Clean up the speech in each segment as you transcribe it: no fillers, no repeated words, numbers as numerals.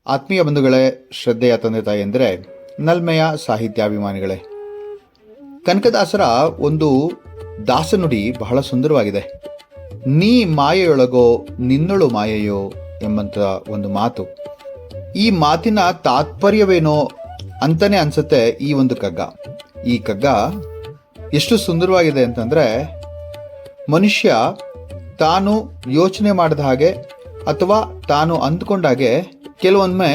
ಆತ್ಮೀಯ ಬಂಧುಗಳೇ, ಶ್ರದ್ಧೆಯ ತಂದೆ ತಾಯಿಯಂದರೆ, ನಲ್ಮೆಯ ಸಾಹಿತ್ಯಾಭಿಮಾನಿಗಳೇ, ಕನಕದಾಸರ ಒಂದು ದಾಸನುಡಿ ಬಹಳ ಸುಂದರವಾಗಿದೆ. ನೀ ಮಾಯೆಯೊಳಗೋ ನಿನ್ನಳು ಮಾಯೆಯೋ ಎಂಬಂಥ ಒಂದು ಮಾತು. ಈ ಮಾತಿನ ತಾತ್ಪರ್ಯವೇನೋ ಅಂತಲೇ ಅನಿಸುತ್ತೆ ಈ ಒಂದು ಕಗ್ಗ. ಈ ಕಗ್ಗ ಎಷ್ಟು ಸುಂದರವಾಗಿದೆ ಅಂತಂದರೆ, ಮನುಷ್ಯ ತಾನು ಯೋಚನೆ ಮಾಡಿದ ಹಾಗೆ ಅಥವಾ ತಾನು ಅಂದ್ಕೊಂಡಾಗೆ ಕೆಲವೊಮ್ಮೆ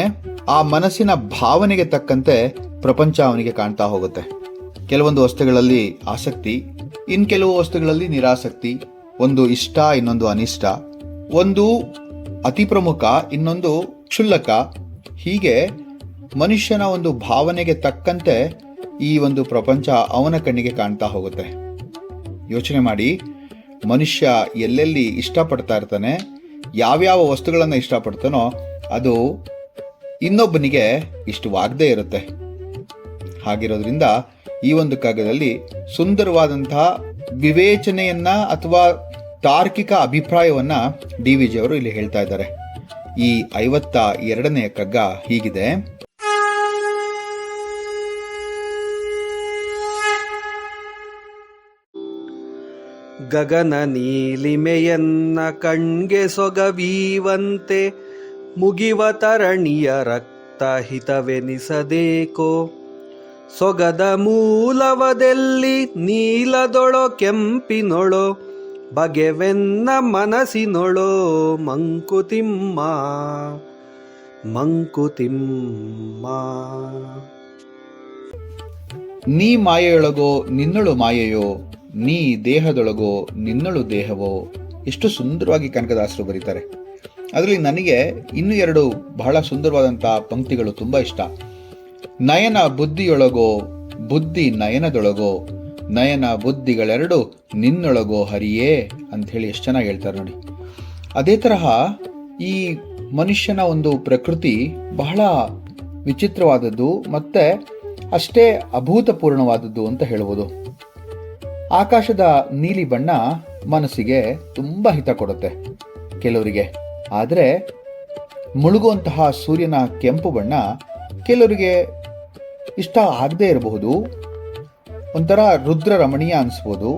ಆ ಮನಸ್ಸಿನ ಭಾವನೆಗೆ ತಕ್ಕಂತೆ ಪ್ರಪಂಚ ಅವನಿಗೆ ಕಾಣ್ತಾ ಹೋಗುತ್ತೆ. ಕೆಲವೊಂದು ವಸ್ತುಗಳಲ್ಲಿ ಆಸಕ್ತಿ, ಇನ್ನು ಕೆಲವು ವಸ್ತುಗಳಲ್ಲಿ ನಿರಾಸಕ್ತಿ, ಒಂದು ಇಷ್ಟ ಇನ್ನೊಂದು ಅನಿಷ್ಟ, ಒಂದು ಅತಿ ಪ್ರಮುಖ ಇನ್ನೊಂದು ಕ್ಷುಲ್ಲಕ. ಹೀಗೆ ಮನುಷ್ಯನ ಒಂದು ಭಾವನೆಗೆ ತಕ್ಕಂತೆ ಈ ಒಂದು ಪ್ರಪಂಚ ಅವನ ಕಣ್ಣಿಗೆ ಕಾಣ್ತಾ ಹೋಗುತ್ತೆ. ಯೋಚನೆ ಮಾಡಿ, ಮನುಷ್ಯ ಎಲ್ಲೆಲ್ಲಿ ಇಷ್ಟಪಡ್ತಾ ಇರ್ತಾನೆ, ಯಾವ್ಯಾವ ವಸ್ತುಗಳನ್ನು ಇಷ್ಟಪಡ್ತಾನೋ ಅದು ಇನ್ನೊಬ್ಬನಿಗೆ ಇಷ್ಟವಾಗದೇ ಇರುತ್ತೆ. ಹಾಗಿರೋದ್ರಿಂದ ಈ ಒಂದು ಕಾಗದಲ್ಲಿ ಸುಂದರವಾದಂತಹ ವಿವೇಚನೆಯನ್ನ ಅಥವಾ ತಾರ್ಕಿಕ ಅಭಿಪ್ರಾಯವನ್ನ DVG ಅವರು ಇಲ್ಲಿ ಹೇಳ್ತಾ ಇದ್ದಾರೆ. ಈ 52ನೇ ಕಗ್ಗ ಹೀಗಿದೆ. ಗಗನ ನೀಲಿಮೆಯನ್ನ ಕಣ್ಗೆ ಸೊಗವೀವಂತೆ ಮುಗಿವ ತರಣಿಯ ರಕ್ತ ಹಿತವೆನಿಸದೇಕೋ. ಸೊಗದ ಮೂಲವದೆಲ್ಲಿ ನೀಲದೊಳೋ ಕೆಂಪಿನೊಳೋ ಬಗೆವೆನ್ನ ಮನಸ್ಸಿನೊಳೋ ಮಂಕುತಿಮ್ಮ ಮಂಕುತಿಮ್ಮ. ನೀ ಮಾಯೆಯೊಳಗೋ ನಿನ್ನಳು ಮಾಯೆಯೋ, ನೀ ದೇಹದೊಳಗೋ ನಿನ್ನಳು ದೇಹವೋ. ಎಷ್ಟು ಸುಂದರವಾಗಿ ಕನಕದಾಸರು ಬರೀತಾರೆ. ಅದರಲ್ಲಿ ನನಗೆ ಇನ್ನೂ 2 ಬಹಳ ಸುಂದರವಾದಂತಹ ಪಂಕ್ತಿಗಳು ತುಂಬಾ ಇಷ್ಟ. ನಯನ ಬುದ್ಧಿಯೊಳಗೋ ಬುದ್ಧಿ ನಯನದೊಳಗೋ, ನಯನ ಬುದ್ಧಿಗಳೆರಡು ನಿನ್ನೊಳಗೋ ಹರಿಯೇ ಅಂತ ಹೇಳಿ ಎಷ್ಟು ಚೆನ್ನಾಗಿ ಹೇಳ್ತಾರೆ ನೋಡಿ. ಅದೇ ತರಹ ಈ ಮನುಷ್ಯನ ಒಂದು ಪ್ರಕೃತಿ ಬಹಳ ವಿಚಿತ್ರವಾದದ್ದು ಮತ್ತೆ ಅಷ್ಟೇ ಅಭೂತಪೂರ್ಣವಾದದ್ದು ಅಂತ ಹೇಳ್ಬೋದು. ಆಕಾಶದ ನೀಲಿ ಬಣ್ಣ ಮನಸ್ಸಿಗೆ ತುಂಬಾ ಹಿತ ಕೊಡುತ್ತೆ ಕೆಲವರಿಗೆ, ಆದರೆ ಮುಳುಗುವಂತಹ ಸೂರ್ಯನ ಕೆಂಪು ಬಣ್ಣ ಕೆಲವರಿಗೆ ಇಷ್ಟ ಆಗದೆ ಇರಬಹುದು, ಒಂಥರ ರುದ್ರ ರಮಣೀಯ ಅನಿಸ್ಬೋದು,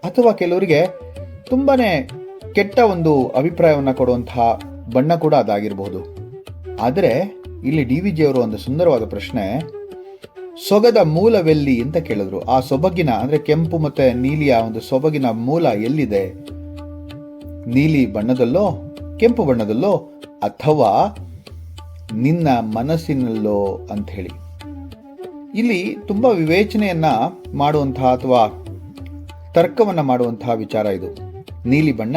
ಅಥವಾ ಕೆಲವರಿಗೆ ತುಂಬಾನೇ ಕೆಟ್ಟ ಒಂದು ಅಭಿಪ್ರಾಯವನ್ನು ಕೊಡುವಂತಹ ಬಣ್ಣ ಕೂಡ ಅದಾಗಿರಬಹುದು. ಆದರೆ ಇಲ್ಲಿ DVG ಅವರು ಒಂದು ಸುಂದರವಾದ ಪ್ರಶ್ನೆ, ಸೊಗದ ಮೂಲವೆಲ್ಲಿ ಅಂತ ಕೇಳಿದ್ರು. ಆ ಸೊಬಗಿನ ಅಂದ್ರೆ ಕೆಂಪು ಮತ್ತೆ ನೀಲಿಯ ಒಂದು ಸೊಬಗಿನ ಮೂಲ ಎಲ್ಲಿದೆ? ನೀಲಿ ಬಣ್ಣದಲ್ಲೋ ಕೆಂಪು ಬಣ್ಣದಲ್ಲೋ ಅಥವಾ ನಿನ್ನ ಮನಸ್ಸಿನಲ್ಲೋ ಅಂತ ಹೇಳಿ. ಇಲ್ಲಿ ತುಂಬಾ ವಿವೇಚನೆಯನ್ನ ಮಾಡುವಂತಹ ಅಥವಾ ತರ್ಕವನ್ನ ಮಾಡುವಂತಹ ವಿಚಾರ ಇದು. ನೀಲಿ ಬಣ್ಣ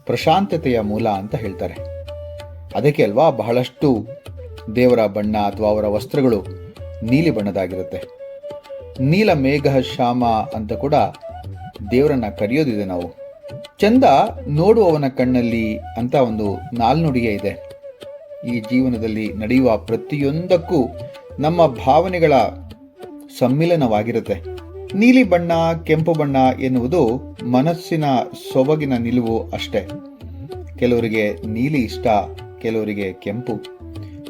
ಪ್ರಶಾಂತತೆಯ ಮೂಲ ಅಂತ ಹೇಳ್ತಾರೆ. ಅದಕ್ಕೆ ಅಲ್ವಾ ಬಹಳಷ್ಟು ದೇವರ ಬಣ್ಣ ಅಥವಾ ಅವರ ವಸ್ತ್ರಗಳು ನೀಲಿ ಬಣ್ಣದಾಗಿರುತ್ತೆ. ನೀಲ ಮೇಘ ಶ್ಯಾಮ ಅಂತ ಕೂಡ ದೇವರನ್ನ ಕರೆಯೋದಿದೆ ನಾವು. ಚಂದ ನೋಡುವವನ ಕಣ್ಣಲ್ಲಿ ಅಂತ ಒಂದು ನಾಲ್ನುಡಿಗೆ ಇದೆ. ಈ ಜೀವನದಲ್ಲಿ ನಡೆಯುವ ಪ್ರತಿಯೊಂದಕ್ಕೂ ನಮ್ಮ ಭಾವನೆಗಳ ಸಮ್ಮಿಲನವಾಗಿರುತ್ತೆ. ನೀಲಿ ಬಣ್ಣ ಕೆಂಪು ಬಣ್ಣ ಎನ್ನುವುದು ಮನಸ್ಸಿನ ಸೊಬಗಿನ ನಿಲುವು ಅಷ್ಟೇ. ಕೆಲವರಿಗೆ ನೀಲಿ ಇಷ್ಟ, ಕೆಲವರಿಗೆ ಕೆಂಪು,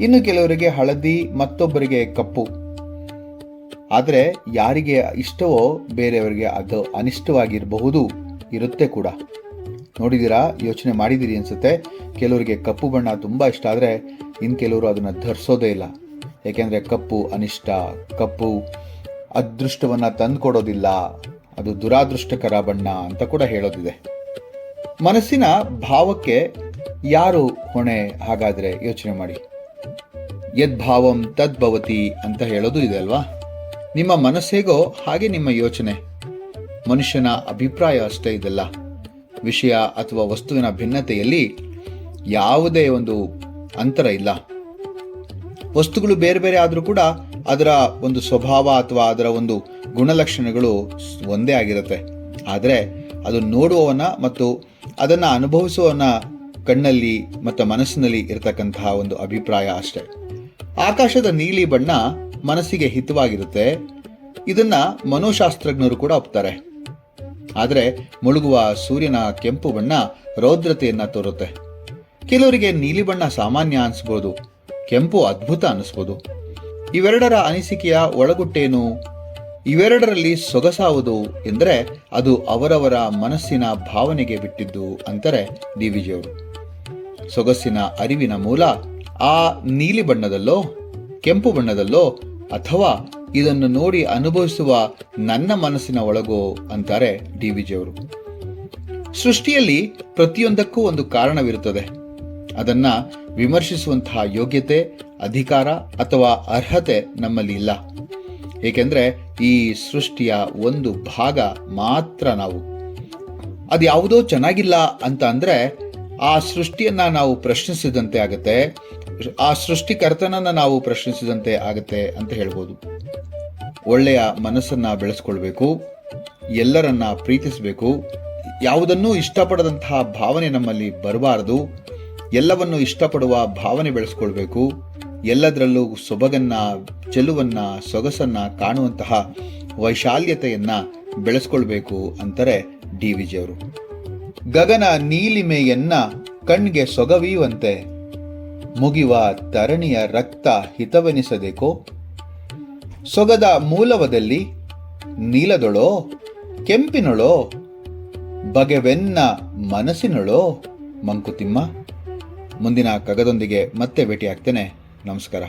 ಇನ್ನು ಕೆಲವರಿಗೆ ಹಳದಿ, ಮತ್ತೊಬ್ಬರಿಗೆ ಕಪ್ಪು. ಆದರೆ ಯಾರಿಗೆ ಇಷ್ಟವೋ ಬೇರೆಯವರಿಗೆ ಅದು ಅನಿಷ್ಟವಾಗಿರಬಹುದು, ಇರುತ್ತೆ ಕೂಡ. ನೋಡಿದ್ದೀರಾ, ಯೋಚನೆ ಮಾಡಿದ್ದೀರಿ ಅನ್ಸುತ್ತೆ. ಕೆಲವರಿಗೆ ಕಪ್ಪು ಬಣ್ಣ ತುಂಬಾ ಇಷ್ಟ, ಆದರೆ ಇನ್ನು ಕೆಲವರು ಅದನ್ನು ಧರಿಸೋದೇ ಇಲ್ಲ. ಯಾಕೆಂದ್ರೆ ಕಪ್ಪು ಅನಿಷ್ಟ, ಕಪ್ಪು ಅದೃಷ್ಟವನ್ನ ತಂದುಕೊಡೋದಿಲ್ಲ, ಅದು ದುರಾದೃಷ್ಟಕರ ಬಣ್ಣ ಅಂತ ಕೂಡ ಹೇಳೋದಿದೆ. ಮನಸ್ಸಿನ ಭಾವಕ್ಕೆ ಯಾರು ಹೊಣೆ? ಹಾಗಾದ್ರೆ ಯೋಚನೆ ಮಾಡಿ. ಯದ್ಭಾವಂ ತದ್ಭವತಿ ಅಂತ ಹೇಳೋದು ಇದೆ ಅಲ್ವಾ. ನಿಮ್ಮ ಮನಸ್ಸೇಗೋ ಹಾಗೆ ನಿಮ್ಮ ಯೋಚನೆ. ಮನುಷ್ಯನ ಅಭಿಪ್ರಾಯ ಅಷ್ಟೇ ಇದೆಲ್ಲ. ವಿಷಯ ಅಥವಾ ವಸ್ತುವಿನ ಭಿನ್ನತೆಯಲ್ಲಿ ಯಾವುದೇ ಒಂದು ಅಂತರ ಇಲ್ಲ. ವಸ್ತುಗಳು ಬೇರೆ ಬೇರೆ ಆದರೂ ಕೂಡ ಅದರ ಒಂದು ಸ್ವಭಾವ ಅಥವಾ ಅದರ ಒಂದು ಗುಣಲಕ್ಷಣಗಳು ಒಂದೇ ಆಗಿರುತ್ತೆ. ಆದರೆ ಅದು ನೋಡುವವನ ಮತ್ತು ಅದನ್ನ ಅನುಭವಿಸುವವನ ಕಣ್ಣಲ್ಲಿ ಮತ್ತು ಮನಸ್ಸಿನಲ್ಲಿ ಇರತಕ್ಕಂತಹ ಒಂದು ಅಭಿಪ್ರಾಯ ಅಷ್ಟೇ. ಆಕಾಶದ ನೀಲಿ ಬಣ್ಣ ಮನಸ್ಸಿಗೆ ಹಿತವಾಗಿರುತ್ತೆ. ಇದನ್ನ ಮನೋಶಾಸ್ತ್ರಜ್ಞರು ಕೂಡ ಒಪ್ತಾರೆ. ಆದರೆ ಮುಳುಗುವ ಸೂರ್ಯನ ಕೆಂಪು ಬಣ್ಣ ರೌದ್ರತೆಯನ್ನ ತೋರುತ್ತೆ. ಕೆಲವರಿಗೆ ನೀಲಿ ಬಣ್ಣ ಸಾಮಾನ್ಯ ಅನಿಸ್ಬೋದು, ಕೆಂಪು ಅದ್ಭುತ ಅನ್ನಿಸ್ಬೋದು. ಇವೆರಡರ ಅನಿಸಿಕೆಯ ಒಳಗುಟ್ಟೇನು, ಇವೆರಡರಲ್ಲಿ ಸೊಗಸಾವುದು ಎಂದರೆ ಅದು ಅವರವರ ಮನಸ್ಸಿನ ಭಾವನೆಗೆ ಬಿಟ್ಟಿದ್ದು ಅಂತಾರೆ ಡಿ.ವಿ.ಜಿಯವರು. ಸೊಗಸಿನ ಅರಿವಿನ ಮೂಲ ಆ ನೀಲಿ ಬಣ್ಣದಲ್ಲೋ ಕೆಂಪು ಬಣ್ಣದಲ್ಲೋ ಅಥವಾ ಇದನ್ನು ನೋಡಿ ಅನುಭವಿಸುವ ನನ್ನ ಮನಸ್ಸಿನ ಒಳಗೋ ಅಂತಾರೆ ಡಿ.ವಿ.ಜಿಯವರು. ಸೃಷ್ಟಿಯಲ್ಲಿ ಪ್ರತಿಯೊಂದಕ್ಕೂ ಒಂದು ಕಾರಣವಿರುತ್ತದೆ. ಅದನ್ನ ವಿಮರ್ಶಿಸುವಂತಹ ಯೋಗ್ಯತೆ, ಅಧಿಕಾರ ಅಥವಾ ಅರ್ಹತೆ ನಮ್ಮಲ್ಲಿ ಇಲ್ಲ. ಏಕೆಂದ್ರೆ ಈ ಸೃಷ್ಟಿಯ ಒಂದು ಭಾಗ ಮಾತ್ರ ನಾವು. ಅದು ಯಾವುದೋ ಚೆನ್ನಾಗಿಲ್ಲ ಅಂತ ಅಂದ್ರೆ ಆ ಸೃಷ್ಟಿಯನ್ನ ನಾವು ಪ್ರಶ್ನಿಸಿದಂತೆ ಆಗತ್ತೆ, ಆ ಸೃಷ್ಟಿಕರ್ತನನ್ನ ನಾವು ಪ್ರಶ್ನಿಸಿದಂತೆ ಆಗತ್ತೆ ಅಂತ ಹೇಳ್ಬೋದು. ಒಳ್ಳೆಯ ಮನಸ್ಸನ್ನ ಬೆಳೆಸ್ಕೊಳ್ಬೇಕು, ಎಲ್ಲರನ್ನ ಪ್ರೀತಿಸಬೇಕು, ಯಾವುದನ್ನೂ ಇಷ್ಟಪಡದಂತಹ ಭಾವನೆ ನಮ್ಮಲ್ಲಿ ಬರಬಾರದು, ಎಲ್ಲವನ್ನು ಇಷ್ಟಪಡುವ ಭಾವನೆ ಬೆಳೆಸ್ಕೊಳ್ಬೇಕು, ಎಲ್ಲದರಲ್ಲೂ ಸೊಬಗನ್ನ, ಚೆಲುವನ್ನ, ಸೊಗಸನ್ನ ಕಾಣುವಂತಹ ವೈಶಾಲ್ಯತೆಯನ್ನ ಬೆಳೆಸ್ಕೊಳ್ಬೇಕು ಅಂತಾರೆ ಡಿ.ವಿ.ಜಿಯವರು. ಗಗನ ನೀಲಿಮೆಯನ್ನ ಕಣ್ಗೆ ಸೊಗವೀವಂತೆ ಮುಗಿವ ತರಣಿಯ ರಕ್ತ ಹಿತವೆನಿಸದೇಕೋ. ಸೊಗದ ಮೂಲವದಲ್ಲಿ ನೀಲದೊಳೋ ಕೆಂಪಿನೊಳೋ ಬಗೆವೆನ್ನ ಮನಸ್ಸಿನೊಳೋ ಮಂಕುತಿಮ್ಮ. ಮುಂದಿನ ಕಗ್ಗದೊಂದಿಗೆ ಮತ್ತೆ ಭೇಟಿಯಾಗ್ತೇನೆ. ನಮಸ್ಕಾರ.